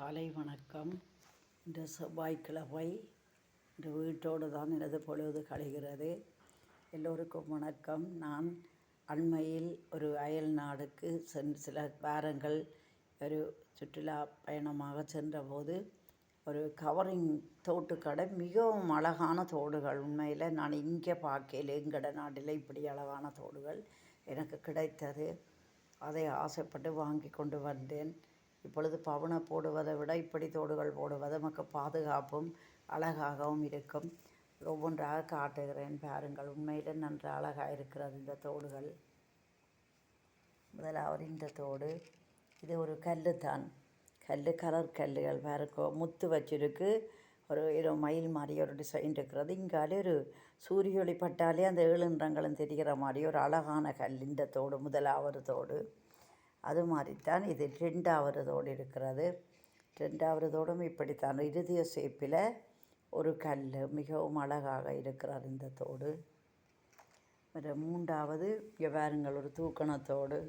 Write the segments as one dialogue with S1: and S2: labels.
S1: காலை வணக்கம். இந்த செவ்வாய்க்கிழமை இந்த வீட்டோடு தான் எனது பொழுது கழிகிறது. எல்லோருக்கும் வணக்கம். நான் அண்மையில் ஒரு அயல் நாடுக்கு சில வாரங்கள் ஒரு சுற்றுலா பயணமாக சென்றபோது ஒரு கவரிங் தோட்டுக்கடை, மிகவும் அழகான தோடுகள். உண்மையில் நான் இங்கே பார்க்கல, எங்கட நாட்டில் இப்படி அழகான தோடுகள் எனக்கு கிடைத்தது. அதை ஆசைப்பட்டு வாங்கி கொண்டு வந்தேன். இப்பொழுது பவனை போடுவதை விட இப்படி தோடுகள் போடுவது நமக்கு பாதுகாப்பும் அழகாகவும் இருக்கும். ஒவ்வொன்றாக காட்டுகிறேன் பாருங்கள். உண்மையில் நன்று அழகாக இருக்கிறது இந்த தோடுகள். முதலாவது இந்த தோடு, இது ஒரு கல் தான். கலர் கல்லுகள் பாருக்கோ, முத்து வச்சிருக்கு. ஒரு மயில் மாதிரி ஒரு டிசைன் இருக்கிறது. இங்காலே ஒரு சூரிய ஒளி பட்டாலே அந்த 7 நிறங்களும் தெரிகிற மாதிரி ஒரு அழகான கல் இந்த தோடு. முதலாவது தோடு அது மாதிரித்தான் இது. 2வது தோடு இருக்கிறது. 2வது தோடும் இப்படித்தான் இருதய ஷேப்பில் ஒரு கல், மிகவும் அழகாக இருக்கிறது இந்த தோடு. 3வது பாருங்கள், ஒரு தூக்கணத்தோடு.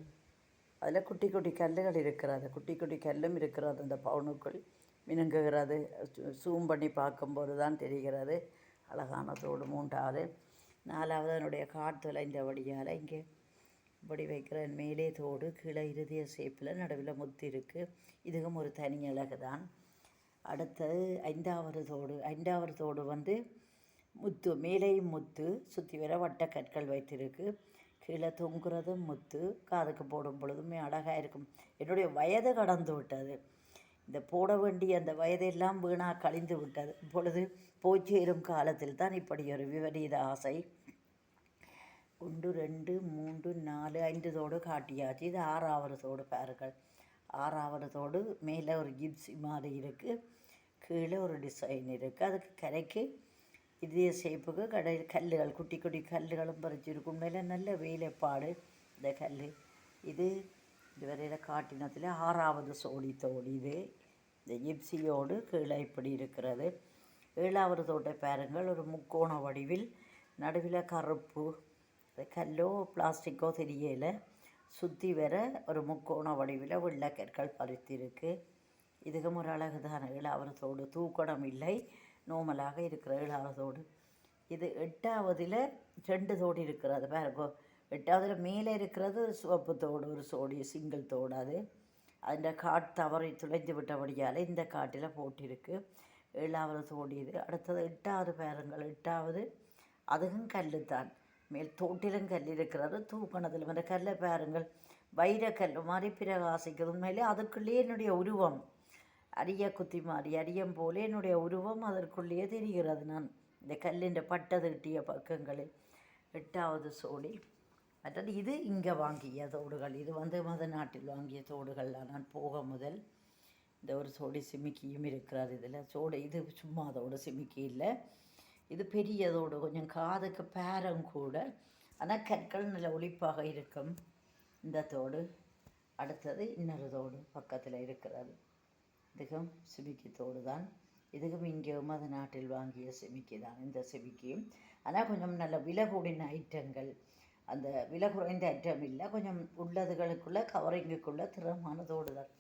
S1: அதில் குட்டி குட்டி கல்லுகள் இருக்கிறது, குட்டி கல்லும் இருக்கிறது. அந்த பவுனுக்குள் மினுங்குகிறது. சூம் பண்ணி பார்க்கும்போது தான் தெரிகிறது. அழகான தோடு 3வது. 4வது என்னுடைய காற்றுல இந்த வழியால் இங்கே இப்படி வைக்கிற மேலே தோடு, கீழே இருதய ஷேப்பில் நடுவில் முத்து இருக்குது. இதுவும் ஒரு தனி அழகு தான். அடுத்தது 5வது தோடு. 5வது தோடு வந்து முத்து, மேலேயும் முத்து, சுற்றி வர வட்ட கற்கள் வைத்திருக்கு. கீழே தொங்குறதும் முத்து. காதுக்கு போடும் பொழுதுமே அழகாக இருக்கும். என்னுடைய வயது கடந்து விட்டது. இந்த போட வேண்டிய அந்த வயதெல்லாம் வீணாக கழிந்து விட்டது. இப்பொழுது போச்சேரும் காலத்தில் தான் இப்படி ஒரு விபரீத ஆசை. 1 2 3 4 5 தோடு காட்டியாச்சு. இது 6வது தோடு பாருங்கள். 6வது தோடு மேலே ஒரு ஜிப்சி மாதிரி இருக்குது, கீழே ஒரு டிசைன் இருக்குது. அதுக்கு கரைக்கு இதே ஷேப்புக்கு கல்லுகள், குட்டி கல்லுகளும் பறிச்சிருக்கு. உண்மையில நல்ல வேலைப்பாடு இந்த கல். இது இதுவரையில் காட்டினத்தில் 6வது சோடி தோடு. இது இந்த ஜிப்சியோடு கீழே இப்படி இருக்கிறது. 7வது தோட்டை பாருங்கள். ஒரு முக்கோண வடிவில், நடுவில் கருப்பு, கல்லோ பிளாஸ்டிக்கோ தெரியல, சுற்றி வர ஒரு முக்கோண வடிவில் வெள்ளைக்கற்கள் பறித்திருக்கு. இதுக்கும் ஒரு அழகு தான். 7வது தோடு தூக்கணம் இல்லை, நோமலாக இருக்கிற 7வது தோடு. இது 8வதில் 2 தோடு இருக்கிறது பாருங்கோ. 8வதில் மேலே இருக்கிறது சிவப்பு தோடு, ஒரு சோடி சிங்கிள் தோடு. அது அந்த காட் தவறி துளைந்து விட்டபடியால் இந்த காட்டில் போட்டிருக்கு. 7வது தோடு இது. அடுத்தது 8வது பாருங்கள். 8வது அதுவும் கல் தான். மேல் தோட்டிலும் கல் இருக்கிறது, தூக்கணத்தில் அந்த கல்லை பாருங்கள். வைரக்கல் மாதிரி பிரகாசிக்கிறது. உண்மையிலே அதுக்குள்ளேயே என்னுடைய உருவம், அரிய குத்தி மாதிரி அரியம் போலே என்னுடைய உருவம் அதற்குள்ளேயே தெரிகிறது. நான் இந்த கல்லிൻ്റെ பட்டது கிட்டிய பக்கங்களில். 8வது சோடி. மற்றது இது இங்கே வாங்கிய தோடுகள். இது வந்து மத நாட்டில் வாங்கிய தோடுகள்லாம். நான் போக முதல் இந்த ஒரு சோடி சிமிக்கியும் இருக்கிறது இதில். சோடு இது சும்மா அதோடு சிமிக்கி இல்லை, இது பெரியதோடு, கொஞ்சம் காதுக்கு பேரம் கூட. ஆனால் கற்கள் நல்ல ஒளிப்பாக இருக்கும் இந்த தோடு. அடுத்தது இன்னொரு தோடு பக்கத்தில் இருக்கிறது. இதுக்கும் சிமிக்கி தோடு தான். இதுக்கும் இங்கே மத நாட்டில் வாங்கிய சிமிக்கி தான் இந்த சிமிக்கியும். ஆனால் கொஞ்சம் நல்ல விலை கூடின ஐட்டங்கள், அந்த விலை குறைந்த ஐட்டம் இல்லை, கொஞ்சம் உள்ளதுகளுக்குள்ளே கவரிங்குக்குள்ளே திறமான தோடு தான்.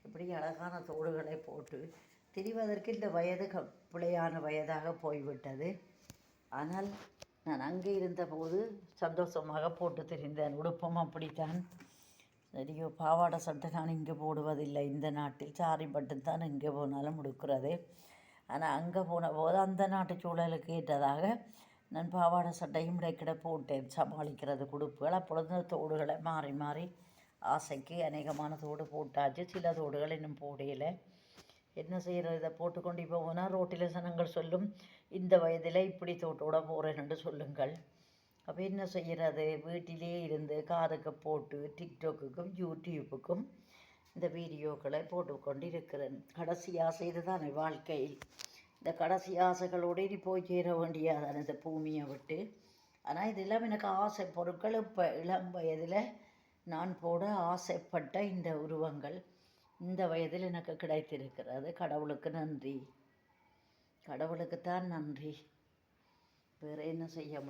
S1: இப்படி அழகான தோடுகளை போட்டு திரிவதற்கு இந்த வயது பிழையான வயதாக போய்விட்டது. ஆனால் நான் அங்கே இருந்தபோது சந்தோஷமாக போட்டு தெரிந்தேன். உடுப்பம் அப்படித்தான். சரியோ, பாவாடை சட்டை நான் இங்கே போடுவதில்லை இந்த நாட்டில். சாரி பட்டன் தான் இங்கே போனாலும் உடுக்கிறது. ஆனால் அங்கே போன போது அந்த நாட்டு சூழலுக்கு ஏற்றதாக நான் பாவாடை சட்டையும் இடைக்கிட போட்டேன், சமாளிக்கிறது உடுப்புகள். அப்பொழுது தோடுகளை மாறி மாறி ஆசைக்கு அநேகமான தோடு போட்டாச்சு. சில தோடுகள் இன்னும் போடையில். என்ன செய்கிறது? இதை போட்டுக்கொண்டு இப்போ போனால் ரோட்டில் சனங்கள் சொல்லும், இந்த வயதில் இப்படி தோட்டோட போகிறேன் என்று சொல்லுங்கள். அப்போ என்ன செய்கிறது? வீட்டிலே இருந்து காதுக்கு போட்டு டிக்டாக்குக்கும் யூடியூப்புக்கும் இந்த வீடியோக்களை போட்டுக்கொண்டு இருக்கிறேன். கடைசி ஆசை இது தானே வாழ்க்கையில். இந்த கடைசி ஆசைகளோடு இனி போய் சேர வேண்டியதான இந்த பூமியை விட்டு. ஆனால் இதெல்லாம் எனக்கு ஆசை பொருட்கள். இப்போ இளம் வயதில் நான் போட ஆசைப்பட்ட இந்த உருவங்கள் இந்த வயதில் எனக்கு கிடைத்திருக்கிறது. கடவுளுக்கு நன்றி, கடவுளுக்குத்தான் நன்றி. வேறு என்ன செய்ய முடியும்?